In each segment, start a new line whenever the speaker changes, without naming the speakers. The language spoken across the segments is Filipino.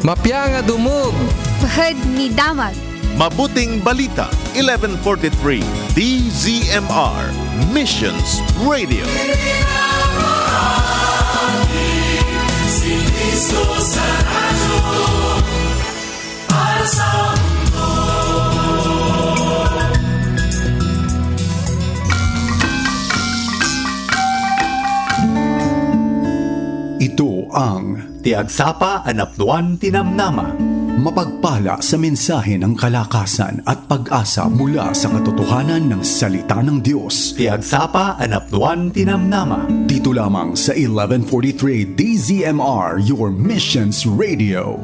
Mapya nga dumog.
Bahad ni Damag.
Mabuting Balita, 1143, DZMR, Missions Radio.
Si Cristo sa radyo, para sa mundo.
Ito ang
Tiagsapa Anapnuan Tinamnama.
mapagpala sa mensahe ng kalakasan at pag-asa mula sa katotohanan ng salita ng Diyos.
Tiagsapa Anapnuan Tinamnama.
Dito lamang sa 1143 DZMR, your Missions Radio.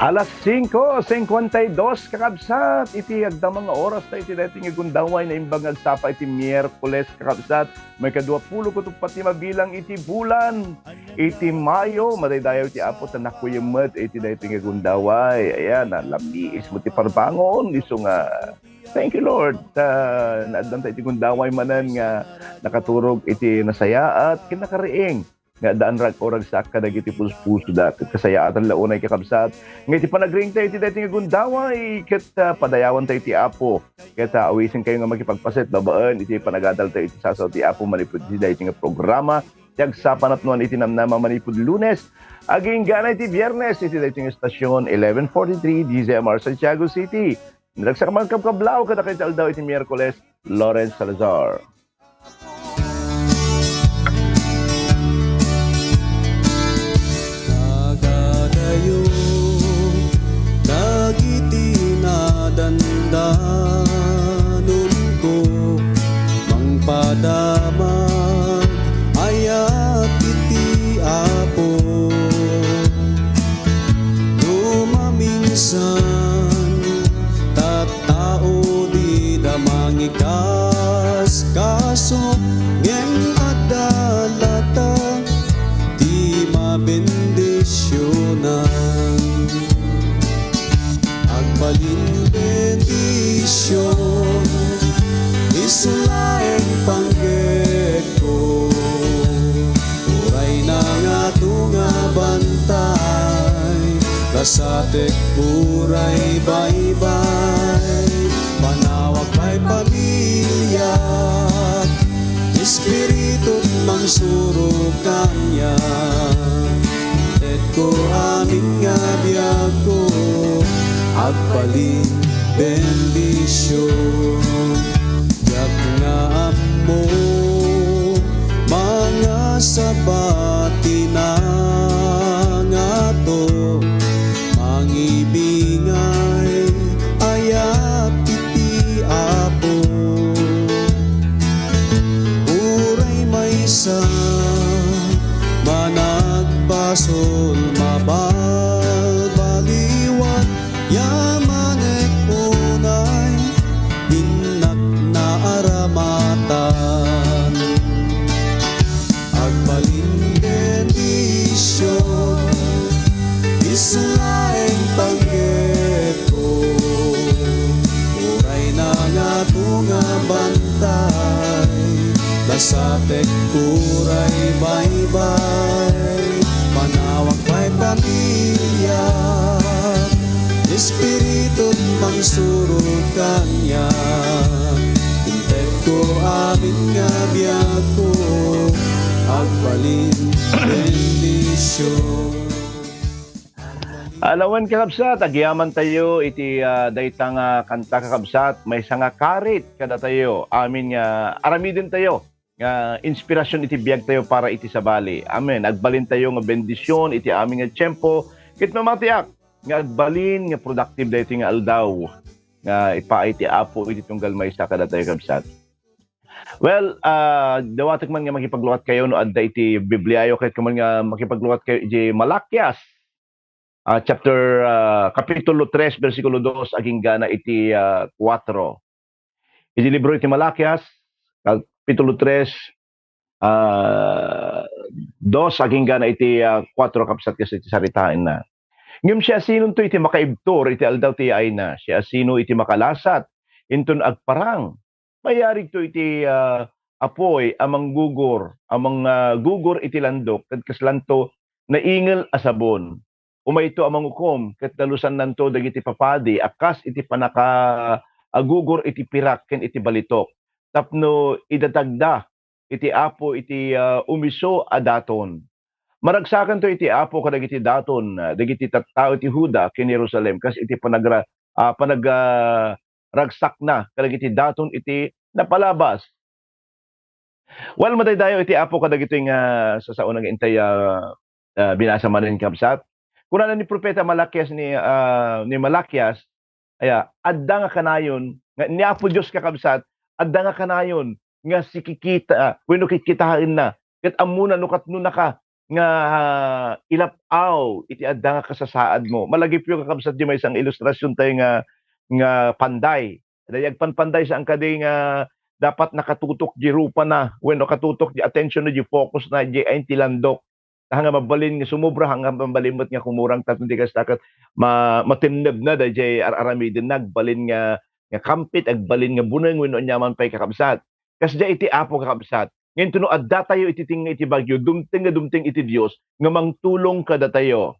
Alas 5:52 kakabsat, iti agda mga oras na iti dating igundaway na imbang agsapa iti Miyerkules kakabsat, may kadwapulo kutong pati mabilang iti bulan, iti Mayo, madaydayaw iti apot na nakuyamad iti dating igundaway, ayan, lamiis mo ti parbangon, iso nga, thank you Lord, naaddan tayo iti gundaway manan nga nakaturog iti nasaya at kinakariing, nga daan rag orag sa kadagiti puso da kasayaatan launay kakabsat nga iti panagring tayo iti dating gundaway ket padayawan tayo iti apo ket awisin kayo nga makipagpaset babaan iti panagadal tayo iti sasaw ti apo manipud iti dating programa tiyagsapan at nuan iti namnama manipud Lunes aging gana iti Biyernes iti dating estasyon 1143 DZMR Santiago City nagsak magkabkablaw kada kay aldaw iti Miyerkules Lawrence Salazar.
Dagiti na dandanon ko mangpadamag ayat iti apo dumaminsan tattao di damangikas kaso ngem adalata di mabendisyonan agbalin bendisyon isulaeng pangged ko uray na nga tunga bantay kasatek uray baybay panawag pa'y pamilya espiritud mangsurog kanya tet ko aming nga biyag ko agbalin bendisyon yak nga mo mga sabati na nga to mangibingay ayat iti apo uray maysa managbasol mabalbaliwan yamanek unay binak na aramatan agbalin bendisyon isulaeng pangged ko uray na nga tunga bantay lasatek uray baybay panawag pa'y pamilya espiritud mangsurog kanya intek ko amin nga biyag ko agbalin bendisyon.
Alawan kakabsat, agyaman tayo iti daytang kanta kakabsat, may sanga karit kada tayo, amin nga aramidin tayo nga inspirasyon iti biyag tayo para iti sabali. Amen. Agbalin tayo nga bendisyon iti amin nga tiyempo, kit mamatiak nga agbalin nga productive dayto nga aldaw nga ipa iti apo iti tunggal maysa kada tayo kakabsat. Well, dawatek man nga makipagluwat kayo no adda iti Bibliayo ket man nga makipagluwat kayo iti Malakias. Chapter Kapitulo 3 bersikulo 2 aging gana iti 4. Iti libro iti Malakias Kapitulo 3 2 aging gana iti 4 kapsat kasi iti saritain na. Ngem siya sino to iti makaibtor iti aldaw ti ay na. Siya sino iti makalasat inton agparang. Mayari to iti apoy amang gugor iti landok ket kaslanto naingel a sabon. Umayto amang ukom ket dalusan nanto dagiti papadi akas iti panaka agugor iti pirak ken iti balitok. Tapno idatagda iti apo iti umiso a daton. Maragsakan to iti apo kadagiti daton dagiti tattao iti Huda ken Jerusalem kas iti ragsak na kadagiti daton iti napalabas. Well, madaydayo iti apo kadagiti nga sasaon nga intay binasa man rin kapsat. Kuna ni propeta Malakias ni Malakias aya adda nga kanayon nga ni apo Dios kakabsat adda nga kanayon nga sikikita wenno kikitahin na ket ammuna no katno naka nga ilapaw iti adda nga kasasaad mo. Malagip yung kakabsat di may isang ilustrasyon tayo nga panday. Dayag panpanday sa ang kaday nga dapat nakatutok di rupa na wenno katutok di attention na di focus na di ay tilandok. Hanga mabalin nga sumubra hanga mabalimot nga kumurang tatong tigas takat matimneb na dayjay aramidin nagbalin nga kampit agbalin nga buneng wenno nyaman pay kakabsat. Kas di iti apo kakabsat. Ngayon tuno adda tayo iti tinga iti bagyo dumting iti Dios nga mangtulong kada tayo.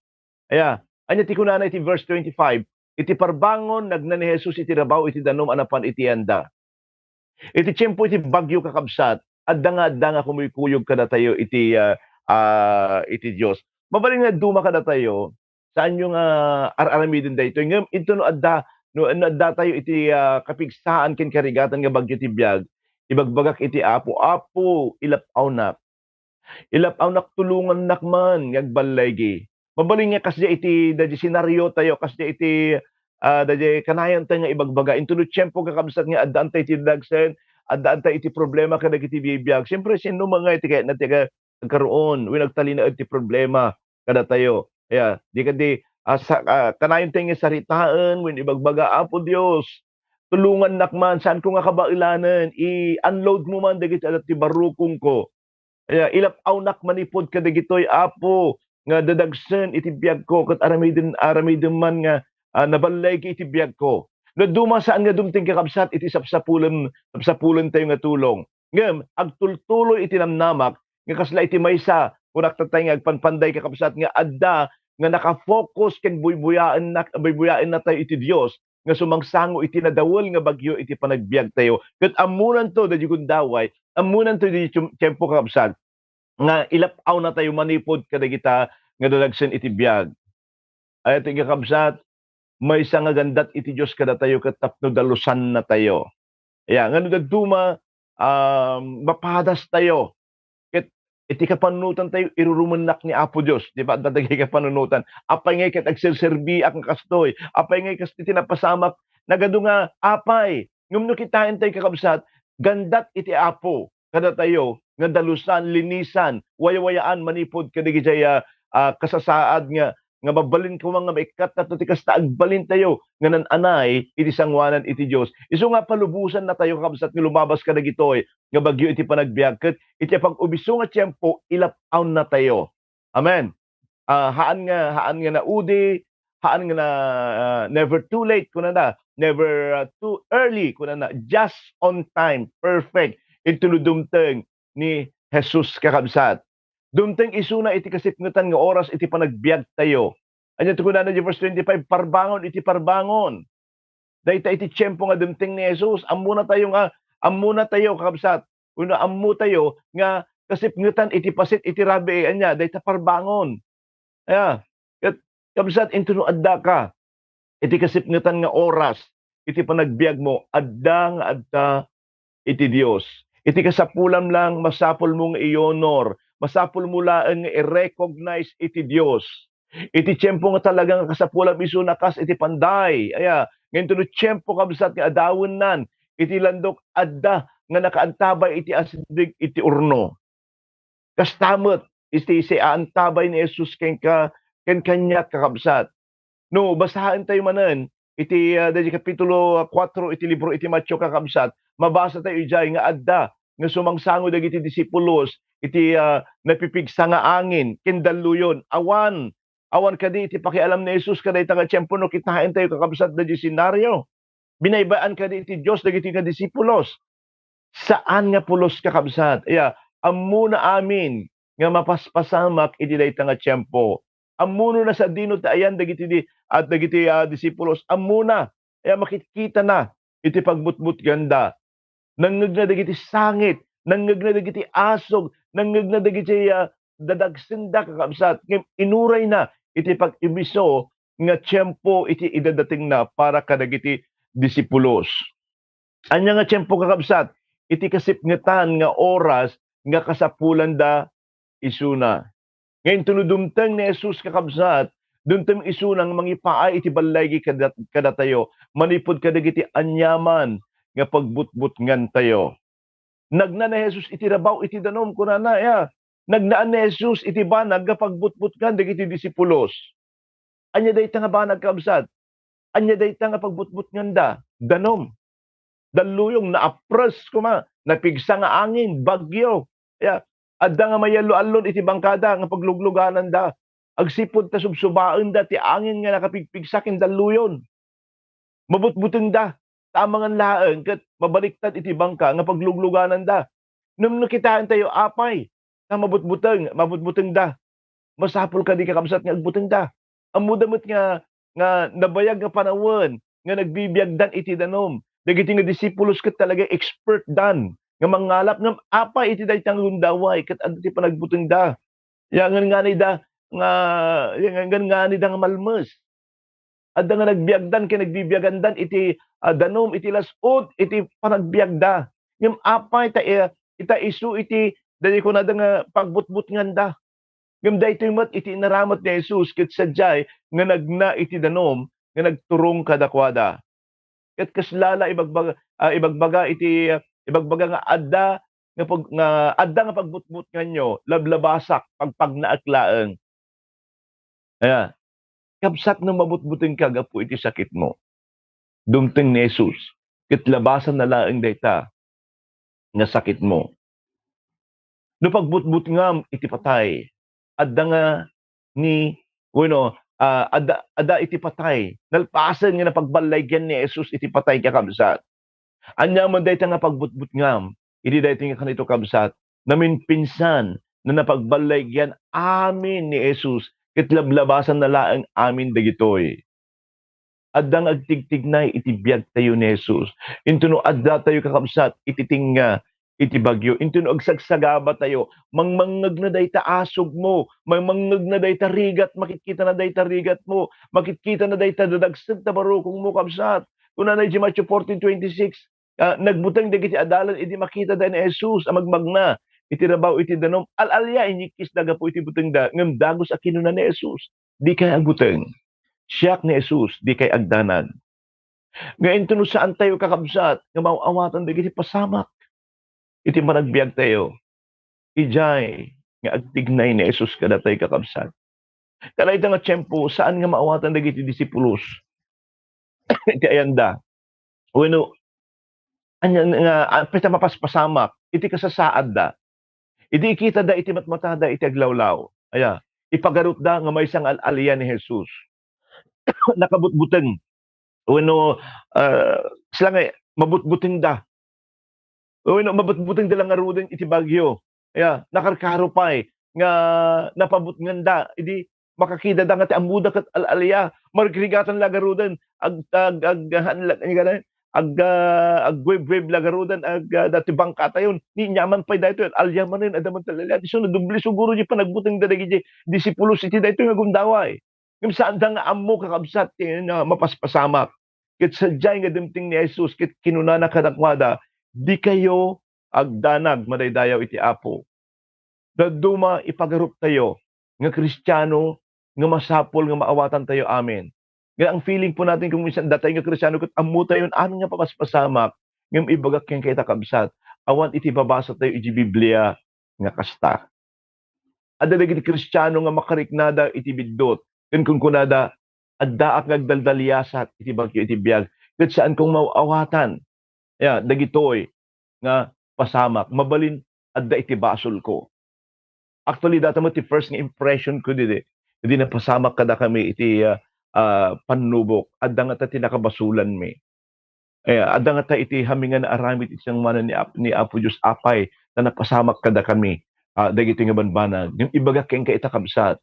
Aya, anya ti kunana iti verse 25, iti parbangon nagna ni Jesus iti rabaw iti danom anapan iti anda. Iti tiyempo iti bagyo kakabsat, adda nga kumikuyog kada tayo iti Dios. Mabaling nga duma kada tayo saan yung araramidin dayto. Ngem ito no adda tayo iti kapigsaan ken karigatan nga bagyo ti biag. Ibagbagak iti apo ilapaw nak tulungan nakman ngagbalaygi. Mabaling nga kasya iti dadya senaryo tayo kasya iti dadya kanayan tayo nga ibagbaga. Ito no tiyempo kakabsat nga addaan tayo iti dagsen, addaan tayo iti problema kadag iti bibiyag. Siyempre sino mga iti kaya na tiga nagkaroon, winagtalina iti problema kada tayo. Kaya di kanayan tayo nga saritaan, win ibagbaga apo Dios. Tulungan nakman, saan ko nga kabailanan, i-unload mo man dagiti alat ti barukong ko. Ilapaw nakman ipod ka dagitoy apo, nga dadagsen iti biyag ko, kat aramidin man nga nabalay ki iti biyag ko. No duma saan nga dumting kakabsat, iti sapsapulan tayo nga tulong. Ngem, agtultuloy iti namnamak, nga kasla iti maysa, kung naktatay nga agpanpanday kakabsat, nga adda, nga nakafocus keng buybuyaan na tayo iti Dios nga sumangsango iti nadawol nga bagyo iti panagbiag tayo. Ket amunan to dadyo gundaway, amunan to di tiyempo kakabsat nga ilapaw na tayo manipod kadagita nga dalagsen iti biag. Ay iti kakabsat may isa nga gandat iti Dios kada tayo ket tapno dalusan na tayo. Ya ngano dagduma mapadas tayo. Iti kapanunutan tayo irurumanak ni Apo Dios, di ba? Dadagay kapanunutan. Apay ngay ket agserserbi ang kastoy. Apay ngay kas iti napasamak nagadu nga apay. Ngumno kitain tayo kakabsat, gandat iti Apo kada tayo nga dalusan, linisan, wayawayaan manipod kadagi jaya kasasaad nga mabalin ko mga maikat na ti kasta agbalin tayo nga nananay iti sangwanan iti Dios. Isu nga palubusan na tayo kakabsat nga lumabas ka dagitoy nga bagyo iti panagbiag ket iti pag-ubiso nga tiyempo ilapaw na tayo. Amen. Haan nga naudi, haan nga na never too late kuna na, never too early kuna na, just on time, perfect. Ito dumteng ni Jesus kakabsat. Dumteng isuna iti kasipngutan nga oras iti panagbiag tayo. Anya to kunana di verse 25, parbangon iti parbangon. Dayta iti tiyempo nga dumteng ni Jesus, amuna tayo kakabsat. Una ammo tayo nga kasipngutan iti pasit iti rabi anya dayta parbangon. Aya, kabsat into no adda ka. Iti kasipngutan nga oras iti panagbiag mo adda iti Dios. Iti kasapulam lang masapol mong i-honor. Masapol mo lang i-recognize iti Dios. Iti tiyempo nga talagang kasapulam iso nakas iti panday. Aya, ngayon tuno tiyempo kabsat nga adawon nan. Iti landok adda nga nakaantabay iti asindig iti urno. Kastamot iti si aantabay ni Jesus ken kanya kakabsat. No, basahan tayo manen iti dedi kapitulo 4 iti libro iti Mateo kakabsat. Mabasa tayo ijay nga adda nga sumangsango dagiti disipulos iti napipigsa nga angin ken daluyon. Awan kadi iti pakialam ni Jesus kada ita nga tiyempo no kitahain tayo kakabsat dadi senaryo. Binaybaan kadi iti Dios dagiti nga disipulos. Saan nga pulos kakabsat? Ammo na amin nga mapaspasamak iti dayta nga tiyempo. Ammuno na sa dino ayan dagiti disipulos. Ammuna makikita na iti pagbutbut ganda. Nangngeg na dagiti sangit, nangngeg na dagiti asog, nangngeg na dagiti dadagsinda kakabsat. Inuray na iti pag-ibiso nga tiyempo iti idadating na para kadagiti disipulos. Anya nga tiyempo kakabsat, iti kasipngetan nga oras nga kasapulan da isuna. Ngayon tunudumteng ni Jesus kakabsat, dumteng isunang mangipaay iti balay kadatayo, manipod kadagiti anyaman nga pagbutbut ngan tayo. Nagna ni Jesus iti rabaw iti danom kunana Nagnaan ni Jesus iti banag nga pagbutbut ngan dagiti disipulos. Anya dayta nga banag kakabsat, anya dayta nga pagbutbut ngan danom. Daluyong naapres kuma, napigsa nga angin, bagyo. Adda nga mayalo-alon iti bangkada nga paglugluganan da. Agsipod ta subsubaan da ti angin nga nakapigpigsa ken daluyon. Mabutbuteng da tamangan laeng ket mabaliktad iti bangka nga paglugluganan da. Num nakitaan tayo apay nga mabutbuteng da. Masapol kadi kakabsat nga agbuteng da. Ammo damot nga nabayag nga panawon nga nagbibiyagdan iti danom. Dagiti nga disipulos ket talaga expert dan nga mangalap ng apa iti daytang gundaway ket adto ti panagbuteng da. Yangan nga ni da nga malmes. Adda nga nagbiagdan ken nagbibiagandan iti danom iti lasod iti panagbiagda. Ngem apa ita isu iti dali ko na da nga pagbutbut nganda. Ngem daytoy met iti inaramot ni Jesus ket sadyay nga nagna iti danom nga nagturong kadakwada. Ket kaslala ibagbaga nga adda nga pagbutbut nganyo lablabasak pagpagnaak. Kabsat na mabutbuting ka gapo iti sakit mo. Dumteng ni Jesus ket labasan na laeng dayta nga sakit mo. No pagbutbut ngam iti patay. Adda nga adda iti patay. Nalpasan nga napagbalaygan ni Jesus iti patay kakabsat. Anya man dayta nga pagbutbut ngam, iti dayta nga kanito kabsat, namin pinsan na napagbalaygan amin ni Jesus, ket lablabasan na laeng amin dagitoy. Addang agtigtignay iti biag tayo ni Jesus. Intuno adda tayo kakabsat, iti tinga, iti bagyo. Intuno agsagsagaba tayo, mangmangag na dayta asog mo, mangmangag na dayta rigat, makikita na dayta rigat mo, makikita na dayta dadagsid ta barukong mo kabsat. Kuna na Matthew 14:26, nagbutang dagiti adalan, iti makita da ni Jesus, magmagna, iti rabaw, iti danom, alalya, inikis daga po iti buteng da, ngam dagos a kinuna ni Jesus, di kay agbuteng. Siyak ni Jesus, di kay agdanag. Ngayon tuno saan tayo kakabsat, nga mauawatan dagiti pasamak, iti managbiag tayo, ijay, nga agtignay ni Jesus kada tayo kakabsat. Kalay nga tiyempo, saan nga maawatan dagiti disipulos, iti ayanda, anya nga peta mapaspasamak iti kasasaad da. Iti ikita da iti matmatada iti aglawlaw. Ipagarut da nga may sang alalian ni Jesus. Nakabutbuteng. Sila nga mabutbuteng da. Mabutbuteng da lang nga ruden iti bagyo. Nakarkaro pay nga napabutngan da. Idi makakida da nga ti amuda ket alaliya. Margrigatan lagarudan agweb lagarudan dati bangkata yun ni nyaman pay dayto alyaman rin adaman talala iso na dubli siguro di panagbuteng dadagi disipulos iti dayto nga gundaway ngem saan da nga ammo kakabsat na mapaspasamak ket sadyay nga dimting ni Jesus ket kinunana kadakwada di kayo agdanag madaydayaw iti Apo daduma ipagarup tayo nga Kristiyano nga masapol nga maawatan tayo amen. Nga ang feeling po natin kung minsan datay nga Kristiyano ket ammo tayo amin nga papaspasamak ngem ibagak ken kay takabsat awan iti babasa tayo iti Biblia nga kasta. Adda dagiti Kristiyano nga makariknada iti biddot. Ken kun kunada adda ak nagdaldalyasat iti bagyo iti biag. Ket saan kong mauawatan. Dagitoy nga pasamak mabalin adda iti basol ko. Actually data mo ti first nga impression ko didi. Hindi na pasamak kada kami iti panubok. Adda nga ta tinakabasulan mi. Adda nga ta iti hamingan na aramid isang mana ni Apo Diyos apay na napasamak kada kami. Dagiti nga banbanag. Yung ibaga keng ka itakabsat.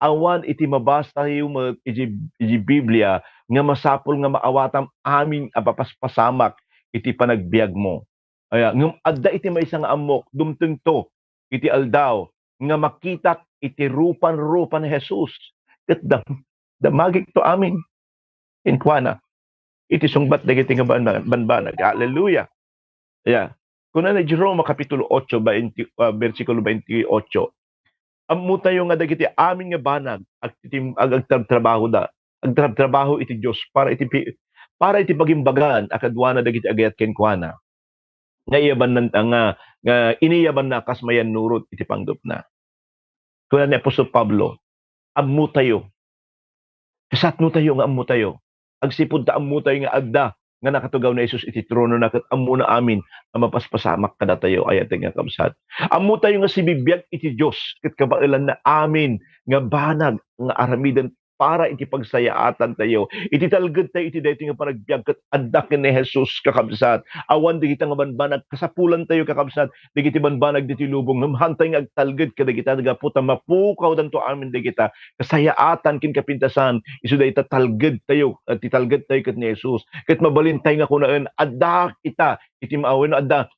Awan iti mabasta yung iti Biblia nga masapol nga maawatam amin apapaspasamak iti panagbiag mo. Ngam adda iti may isang amok dumteng to iti aldaw nga makitak iti rupan-rupan ni Jesus. Ket damagik to amin. Inkwana. Iti sungbat dagiti nga banbanag. Hallelujah. Kuna na Jerome kapitulo 8 versikulo 28. Ammo tayo nga dagiti amin nga banag agtrabaho da. Agtrabaho iti Dios para iti bagimbagan akadwa na dagiti agayat kenkwana. Nga iyaban nga iniyaban na kasmayan nurot iti panggap na. Kuna ni Apostol Pablo, ammo tayo. Kasatno tayo nga ammo tayo. Agsipod ta ammo tayo nga adda nga nakatugaw na Jesus iti trono na ket ammo na amin nga mapaspasamak kada tayo ayat nga kabsat. Ammo tayo nga sibibiyag iti Dios ket kabailan na amin nga banag nga aramiden para iti pagsayaatan tayo. Iti talged tayo iti daytoy nga panagbiag ket adda ken ni Jesus kakabsat. Awan digita nga banbanag kasapulan tayo kakabsat. Digiti banbanag diti lubong namhantay nga agtalged kadagita nagaputa mapukaw danto amin digita kasayaatan ken kapintasan isu dayta talged tayo at titalged tayo ket ni Jesus. Ket mabalintay nga kunaen adda ita iti maawen adda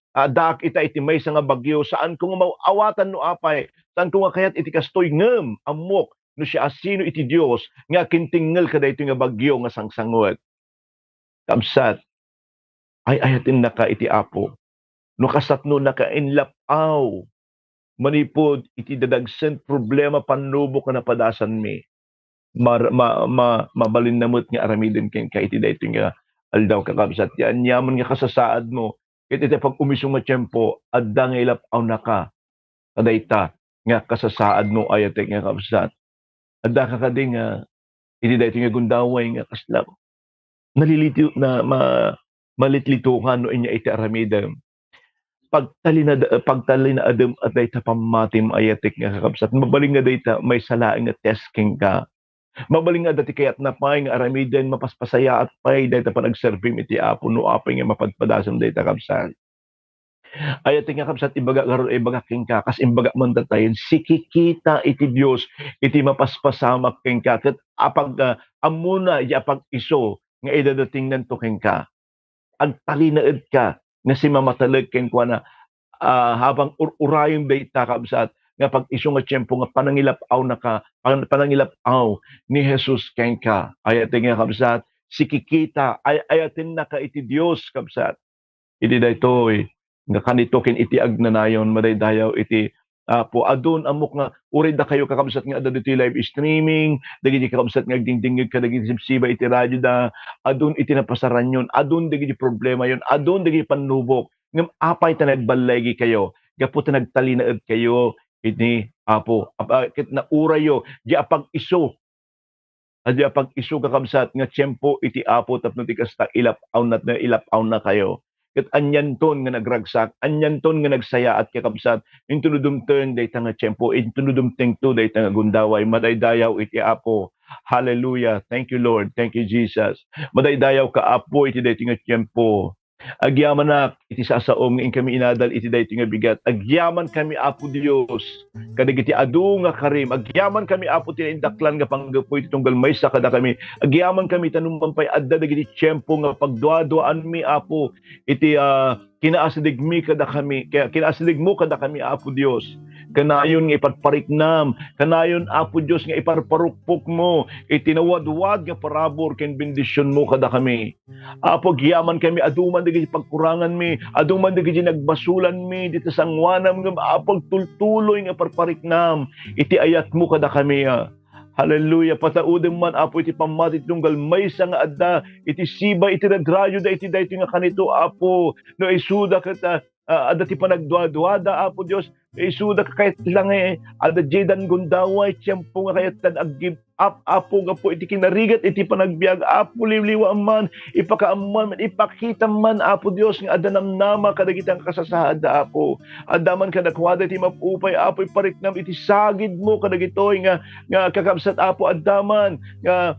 ita iti maysa nga bagyo saan ko nga mawawatan no apay saan ko nga kayat iti kastoy ngem amok no siya asino iti Dios nga kintingel kada ito nga bagyo nga sangsangot. Kamsat, ay ayatin naka iti Apo. No kasatno naka inlapaw. Manipod iti dadagsen problema panubok nga napadasan mi. Mabalin namot nga aramiden ken ka iti dayto nga aldaw kakabsat. Yan yaman nga kasasaad mo. Iti pag umisong nga tiyempo, adda nga ilapaw naka. Kadayta nga kasasaad mo ayat nga kabsat. Adda ka kading iti dayto nga gundaway nga kasla nalilito na malitlituhan no inya iti aramidem pagtali na adem at dayta pamatim ayatek nga kakabsat mabaling nga dayta may salaeng nga testing ka mabaling nga dati kayat na pay nga aramiden mapaspasaya at pay dayta panagservim iti Apo no apay nga mapadpadasam dayta kabsat ayat nga kabsat ibaga kengka kas imbaga man datayen sikikita iti Dios iti mapaspasamak kengka ket apag amuna iti apag iso nga idadating nanto kengka agtalinaed ka nga si mamataleg kenkwana habang urayon dayta kabsat nga pag iso nga tiyempo nga panangilapaw ni Jesus kengka ayat nga kabsat sikikita ayatin na ka iti Dios kabsat iti daytoy nga kanito ken iti agnanayon madaydayaw iti Apo adun amok nga urid da kayo kakabsat nga adda iti live streaming dagiti kakabsat nga agdingdingeg ka dagiti sibsiba iti radyo da adun iti napasaran yon adun dagiti problema yon adun dagiti panubok ngem apay ta nagbalay kayo gapu ta nagtalinaed kayo iti Apo ket naurayo di apag iso kakabsat nga tiyempo iti Apo tapno ti kasta ilapaw na kayo. Ket anyanton nga nagragsak, anyanton nga nagsaya at kakabsat, intuludumteng dayta nga tiyempo, intuludumteng to dayta nga gundaway, madaydayaw iti Apo. Hallelujah. Thank you, Lord. Thank you, Jesus. Madaydayaw ka Apo iti dayta nga tiyempo. Agyaman na iti sasaom nga kami inadal iti dayta nga bigat. Agyaman kami Apo Dios. Kadagiti adu nga karim. Agyaman kami Apo ti indaklan nga panggapoy iti tunggal maysa kada kami. Agyaman kami tanumang pay adda dagiti tiyempo nga pagduaduan mi Apo iti kinaasilig mi kada kami. Kaya kinaasilig mo kada kami Apo Dios. Kanayon nga iparpariknam, kanayon Apo Dios nga iparparukpok mo, itinawadwad nga parabor ken bendisyon mo kada kami. Apo giyaman kami aduman digiti pagkurangan mi, aduman digiti nagbasulan mi dito sangwanam nga Apo tultuloy nga parpariknam, iti ayat mo kada kami. Hallelujah. Pataudem man Apo iti pamati tunggal maysa nga adda iti siba iti nagrayo da iti daytoy nga kanito Apo no isuda ket ada ti panagduwa-duwada Apo Dios isuda ka kahit lang ada jedan gundaway tiyempo nga kayat tan ag-give up Apo nga po iti kinarigat iti panagbiag Apo liwliwa man ipakaamman ipakita man Apo Dios nga ada namnama kadagitang kasasahada Apo adaman kadakwada iti mapupay Apo ipariknam iti sagid mo kadagitoy nga kakabsat Apo adaman nga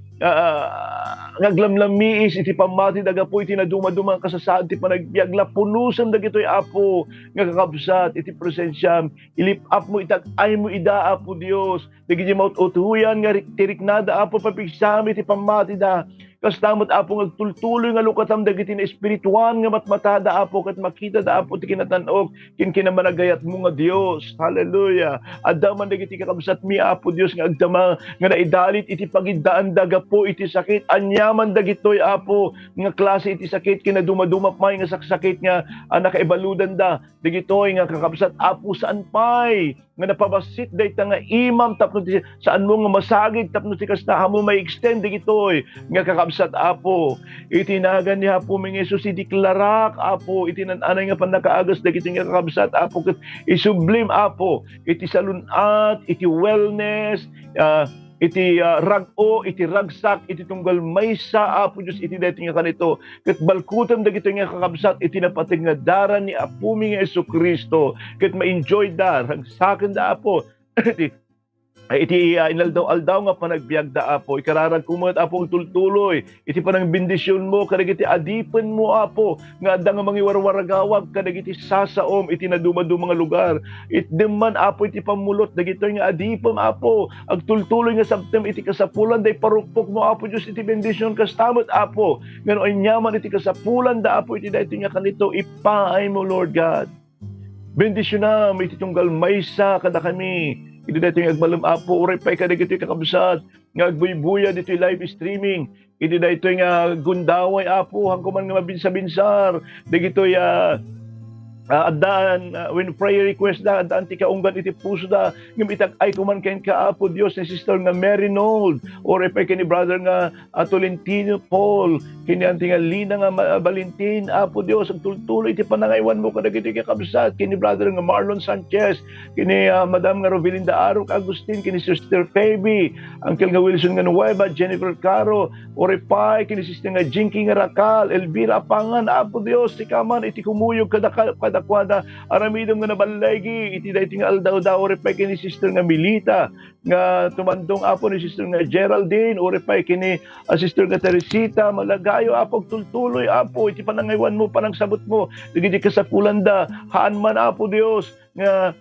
ngaglamlamiis iti pamati daga po iti naduma-duma kasasad iti panagbiag lapunusan dagitoy Apo nga kakabsat iti presensyam ilip up mo itag ay mo ida Apo Dios dagiti mautuhuyan nga tiriknada Apo papigsami iti pamati da kastamot Apo ngagtultuloy nga lukatam dagiti na espirituan nga matmatada Apo ket makita da Apo ti kinatanog ken kinamanagayat mo nga Dios hallelujah addaman dagiti kakabsat mi Apo Dios nga agdama nga naidalit iti pagidaan daga po iti sakit anyaman dagitoy Apo nga klase iti sakit kinaduma-duma pay nga sakit nga nakaibaludan da dagitoy nga kakabsat Apo saan pay nga napabasit dayta nga imam tapno saan mo nga masagid tapno ti kasna mo may extend dagitoy nga kakabsat Apo itinagan ni Apo mi Jesus idiklarak Apo itinananay nga panakaagas dagiti nga kakabsat Apo ket isublim Apo iti salunat iti wellness iti rag-o, iti ragsak, iti tunggal maysa, Apo Diyos, iti dati nga kanito. Ket balkutam dagito nga kakabsat, iti napatig nga dara ni Apo mi nga Jesucristo. Ket ma-enjoy da, ragsaken da Apo. iti inaldaw-aldaw nga panagbiag da Apo ikararag kumot Apo tultuloy iti panang bendisyon mo kadagiti adipen mo Apo nga adda nga mangiwarwaragawag kadagiti sasaom iti naduma-duma nga lugar itdem Apo iti pamulot dagitoy nga adipem Apo agtultuloy nga sabtem iti kasapulan day parukpok mo Apo Dios iti bendisyon kastamot Apo ngano anyaman iti kasapulan da Apo iti daytoy nga kanito ipaay mo Lord God bendisyonam iti tunggal maysa kada kami iti daytoy agbalem Apo uray pay kadagitoy kakabsat nga agbuy-buya ditoy live streaming iti daytoy nga gundaway Apo hangkuman nga mabinsa-binsar dagitoy adaan when prayer request da adaan ti kaunggan iti puso da ngem itag ay kuman ken ka Apo Dios ni sister nga Mary Nold or ipay ken ni brother nga Tolentino Paul kini anti nga Lina nga Valentin Apo Dios ang tultuloy iti panangaywan mo kadagiti kakabsat kini brother nga Marlon Sanchez kini madam nga Rovelinda Arok Agustin kini sister Fabi uncle nga Wilson nga Nueva Jennifer Caro or ipay kini sister nga Jinky nga Rakal Elvira Apangan Apo Dios ti kaman iti kumuyog kadakwada aramidom nga nabalagi iti dayti nga aldaw-daw oripay kini sister nga Milita nga tumandong Apo ni sister nga Geraldine oripay kini sister nga Teresita malagayo Apo tultuloy Apo iti panangaywan mo panangsabot mo digiti kasapulan da haan man Apo Dios nga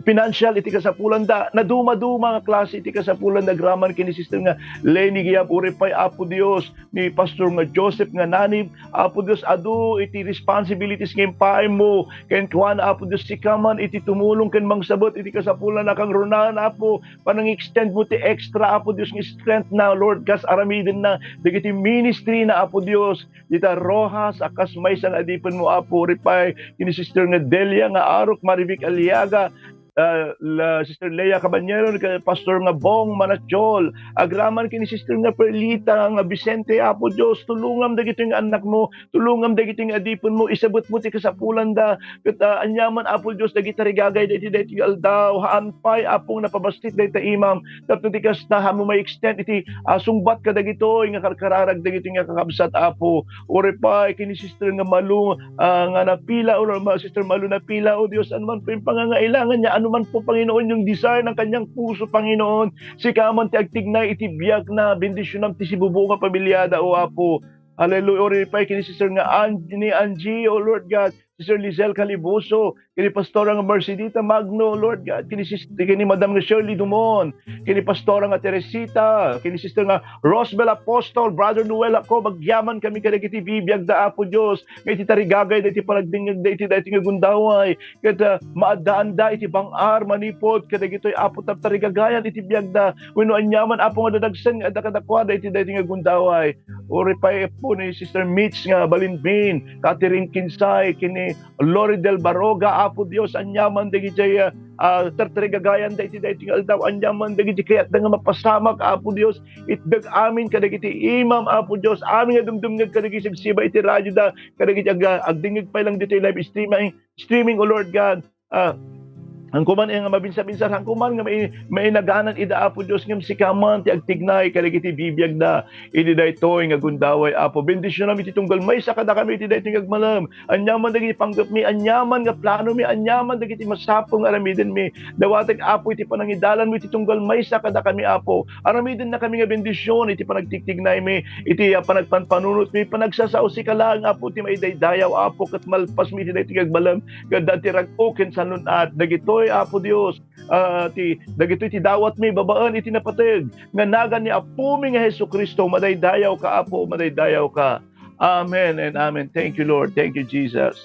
financial iti kasapulan da naduma-duma nga klase iti kasapulan da graman kini sister nga Lenny Giab uripay Apo Dios ni pastor nga Joseph nga Nanib Apo Dios adu iti responsibilities nga impaay mo ken kuan Apo Dios sikaman iti tumulong ken mangsabot iti kasapulan na kang runan Apo panang extend mo ti extra Apo Dios nga strength na Lord kas aramiden na dagiti ministry na Apo Dios dita Rojas akas may sang adipen mo Apo uripay kini sister nga Delia nga Arok Marivic Aliaga Sister Leia Cabanyero Pastor nga Bong Manatjol agraman kini Sister nga Perlita nga Vicente Apo Dios tulungam dagito nga anak mo tulungam dagito nga adipon mo isabot mo ti kasapulan da ket anyaman Apo Dios dagiti rigagay dagiti aldaw haan pay Apo napabastit dagiti imam tapno ti kasta mo may extend iti sungbat ka dagito nga karkararag dagito nga kakabsat Apo ore pay kini Sister nga Malu nga napila o Sister Malu napila o Dios anuman po yung pangangailangan niya man po Panginoon yung desire ng kanyang puso Panginoon si kaman ti agtignay iti biyak na bendisyon ti sibubuo nga pamilyada o Apo hallelujah ori pay kini sister nga Angie o Lord God Sister Lizelle Caliboso kini pastora nga Mercedita Magno Lord God kini madam nga Shirley Dumon kini pastora nga Teresita kini sister nga Rosbel Apostol brother Noel ako magyaman kami kadagiti bibiyag da Apo Dios nga iti tarigagay da iti panagdingag da iti nga gundaway ket maadaan da iti bangar manipod kadagitoy Apo tarigagayan iti biyag da wenno anyaman Apo nga dadagsen nga kadakwada iti da iti nga gundaway ori pay po ni sister Mitch nga Balinbin Catherine Kinsay kini ni Loridel Baroga, Apo Dios, anyaman dagiti tertrigagayan da iti dating aldaw, anyaman dagiti kayat da nga mapasamak, Apo Dios, itdag amin kadagiti imam, Apo Dios, amin nga dumdumngag kadagiti sibsiba iti radyo da, kadagiti agdingig pa lang dito live streaming, O Lord God. Ang kuman nga mabinsa-binsa, ang kuman nga may naganan ida, Apo Diyos, ngam sikaman ti agtignay kadagiti bibiyag na idi daytoy nga gundaway, Apo. Bendisyon namin titunggal may sa kada kami iti daytoy agmalam. Anyaman dagiti panggap mi, anyaman nga plano mi, anyaman dagiti masapong aramiden mi. Dawatag, Apo, iti panangidalan mi titunggal may sa kada kami, Apo. Aramiden na kami nga bendisyon iti panagtiktignay mi, iti panagpanpanunot mi, panagsasao si kalang, Apo, ti maidaydayaw, Apo, kat malpas mi iti daytoy agmalam. Kadati rag-oken sa lunat dagito, Apo Dios, dagitoy ti dawat mi babaan iti napateg nga nagan ni Apo mi nga Hesukristo, madaydayaw ka, Apo, madaydayaw ka. Amen and amen. Thank you, Lord. Thank you, Jesus.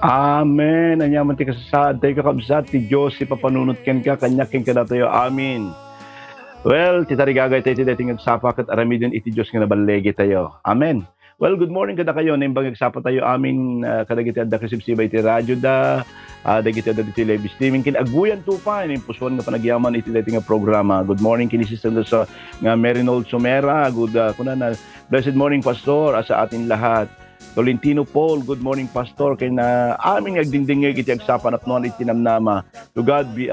Amen. Anyaman ti kasasad, tayo kakabsat, ti Diyos, si papanunot ken ka, kanya ken ka tayo. Amin. Well, titarigagay tayo ti dating agsapa kat aramidin iti Diyos nga nabalegi tayo. Amen. Well, good morning kada kayo. Naimbang agsapa tayo amin, kadagiti adda kasibsiba iti radyo da, dagiti adda iti live streaming, kin aguyan tupa, inimpusuan nga panagyaman iti dating nga programa. Good morning, kinisistan sa nga Merinol Sumera. Good, kunana, blessed morning, Pastor, sa atin lahat. Tolentino Paul, good morning, Pastor. Kay na aming agdingdingig iti agsapan at noon itinamnama. To God be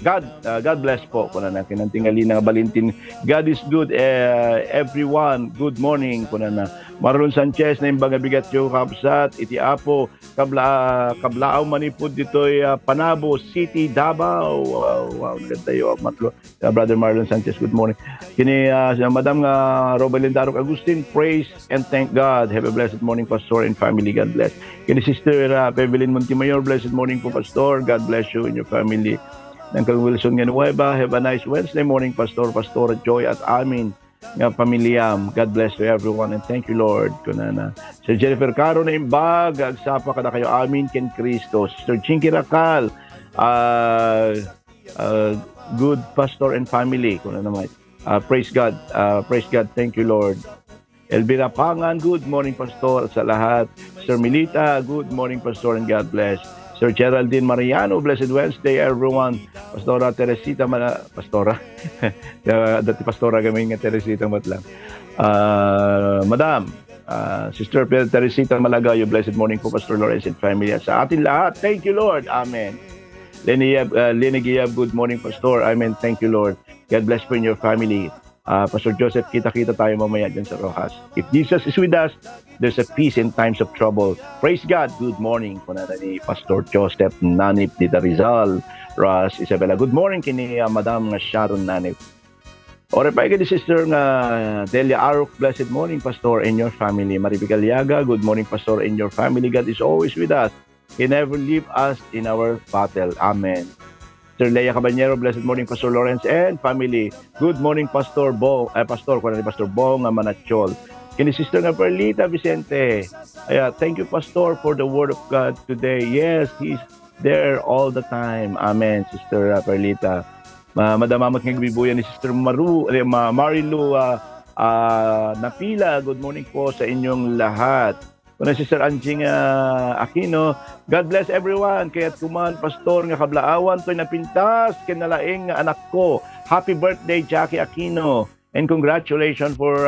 God bless po. Kuna na kinantingali na Valentin. God is good, everyone. Good morning. Kuna na Marlon Sanchez na imbang bigat yung kapsat iti Apo kablaaw manipod ditoy Panabo City, Davao. Wow, tayo matlo. Brother Marlon Sanchez, good morning. Kini Madam Robalyn Darok Agustin, praise and thank God. Have a blessed morning, Pastor and family. God bless. Kini Sister Pevelyn Montemayor, blessed morning po, Pastor. God bless you and your family. Kang Wilson Ganueva, have a nice Wednesday morning, Pastor at Joy at amin nga pamilyam. God bless to everyone and thank you, Lord. Kunana Sir Jennifer Caro na imbag agsapa kada kayo amin ken Kristo. Sister Chinky Rakal, good Pastor and family. Kunana naman, praise God, thank you, Lord. Elvira Pangan, good morning, Pastor, sa lahat. Sir Milita, good morning, Pastor, and God bless. Sir Geraldine Mariano, blessed Wednesday, everyone. Pastora Teresita, Pastora? Dati Pastora kami nga Teresita Matlang. Madam, Sister Teresita Malagayo, blessed morning po, Pastor Lawrence and family. Sa atin lahat, thank you, Lord. Amen. Lenny Giab, good morning, Pastor. Amen. Thank you, Lord. God bless for your family. Pastor Joseph, kita-kita tayo mamaya dyan sa Rojas. If Jesus is with us, there's a peace in times of trouble. Praise God. Good morning po na ni Pastor Joseph Nanip Nita Rizal, Ras Isabela. Good morning kini Madam Sharon Nanip. Ore pa kini Sister nga Delia Arok. Blessed morning, Pastor, and your family. Maribel Liaga, good morning, Pastor, and your family. God is always with us. He never leave us in our battle. Amen. Sir Leia Caballero, blessed morning, Pastor Lawrence and family. Good morning, Pastor Bong, Pastor Bong Manachol. Kini Sister nga Perlita Vicente. Thank you, Pastor, for the word of God today. Yes, He's there all the time. Amen, Sister Perlita. Madamamot ng bibuyan ni Sister Marilu Napila. Good morning po sa inyong lahat. Kuna Sister Anjing Aquino, God bless everyone. Kaya't kuman, Pastor, nga kablaawan to'y napintas, kinalaing nga anak ko. Happy birthday, Jackie Aquino. And congratulations for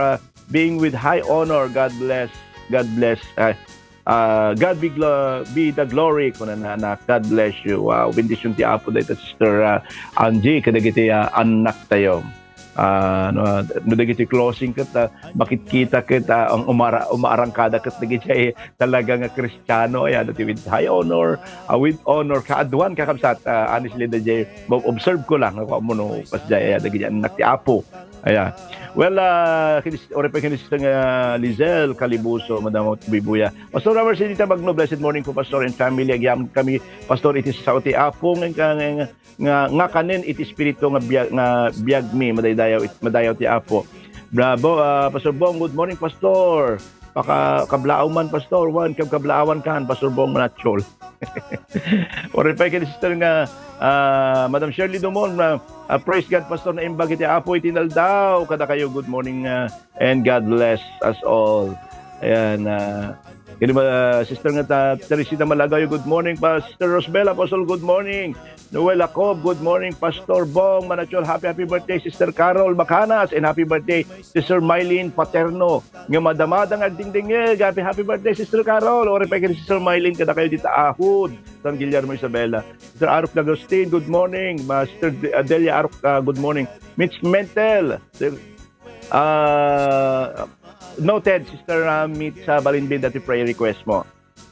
being with high honor. God bless. God bless. God be the glory. Kuna na anak. God bless you. Wow, bendisyon ti Apo dito, Sister Angie. Kadagiti anak tayo. Dagiti closing ket makikita ket ang umaarangkada ket dagiti talaga nga Kristiyano with high honor, with honor kaadwan kakabsat. Honestly DJ observe ko lang ako mo no pasjay dagiti anak ti Apo. Well, ore pa kini nga Lizel Kalibuso, Madam Bibuya. Pastor Robert Sinita Magno, blessed morning po, Pastor and family. Agyam kami, Pastor, it is sa uti Apo nga kanin iti espiritu nga biag mi madayaw ti Apo. Bravo, Pastor Bong, good morning, Pastor. Kablaaw man, Pastor. Kablaawan kan, Pastor Bong Manachol. Ore pa kini Sister nga Madam Shirley Dumon, praise God, Pastor, na imbag iti Apo itinal daw kada kayo. Good morning and God bless us all. Ayan, kini Sister nga Teresita Malagayo, good morning. Pastor Rosbella Apostol, good morning. Noel Jacob, good morning. Pastor Bong Manachol, happy birthday. Sister Carol Bacanas, and happy birthday Sister Mylene Paterno. Nga madamadang agdingdingig, happy birthday, Sister Carol. Ore pa kini Sister Mylene, kada kayo dita ahod. San Guillermo Isabela. Sister Arok D'Agustin, good morning. Sister Delia Arok, good morning. Mitch Mentel, noted, Sister Mitch Balinbin, dati prayer request mo.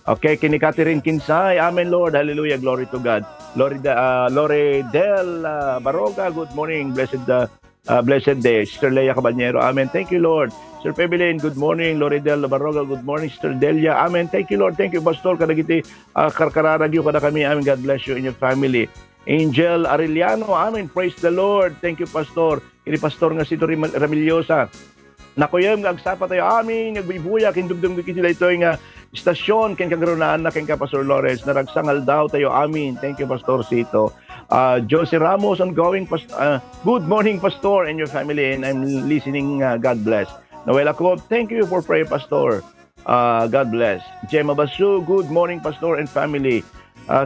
Okay, kini Catherine Kinsay, amen Lord, hallelujah, glory to God. Lore Del Baroga, good morning, blessed day. Sister Leia Caballero, amen, thank you Lord. Sir Pebelin, good morning. Lore Del Baroga, good morning. Sister Delia, amen, thank you Lord, thank you Pastor, kadagiti karkararagyo kada kami, amen, God bless you and your family. Angel Arellano, amen, praise the Lord, thank you Pastor. Kini Pastor nga si Tori Ramillosa, nakoyem nga agsapa tayo, amin, nagbibuya, kindugdung sila ito nga istasyon, ken kagrunan na ken ka Pastor Lawrence, naragsangal daw tayo, amin. Thank you, Pastor Sito. Jose Ramos, ongoing, good morning, Pastor, and your family, and I'm listening, God bless. Noel Jacob, thank you for prayer, Pastor. God bless. Gemma Basu, good morning, Pastor and family.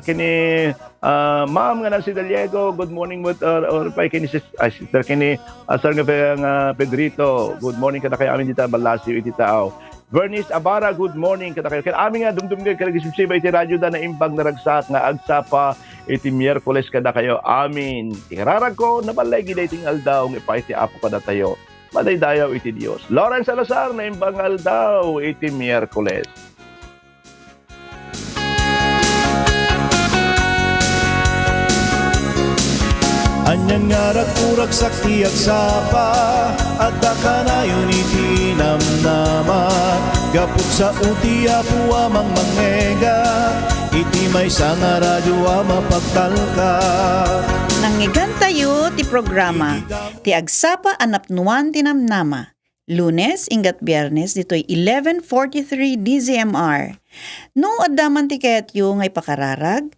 Kini Ma'am nga na si Daliego, good morning with or pa kini Sister kini Sir nga Pedrito, good morning kada kay amin dita Balasio iti tao. Bernice Abara, good morning kada kayo. Kaya amin nga dumdum nga kalagisipsiba iti radyo da na imbag na ragsak nga agsapa iti Miyerkules kada kayo. Amin. Tirarag ko nabalay gida iting aldaw nga iti Apo kada tayo. Madaydayaw iti Dios. Lawrence Salazar na imbang aldaw iti Miyerkules.
Anyan nga ragpurak sakti agsapa at dakanayon iti namnaman gaput sa uti Apo amang mangega iti may nga radyo mapagtalka.
Nangyigan tayo ti programa ti agsapa anapnuan ti namnama. Lunes ingat Biyernes ditoy 11:43 DZMR. No addaman ti kayat yu ngay pakararag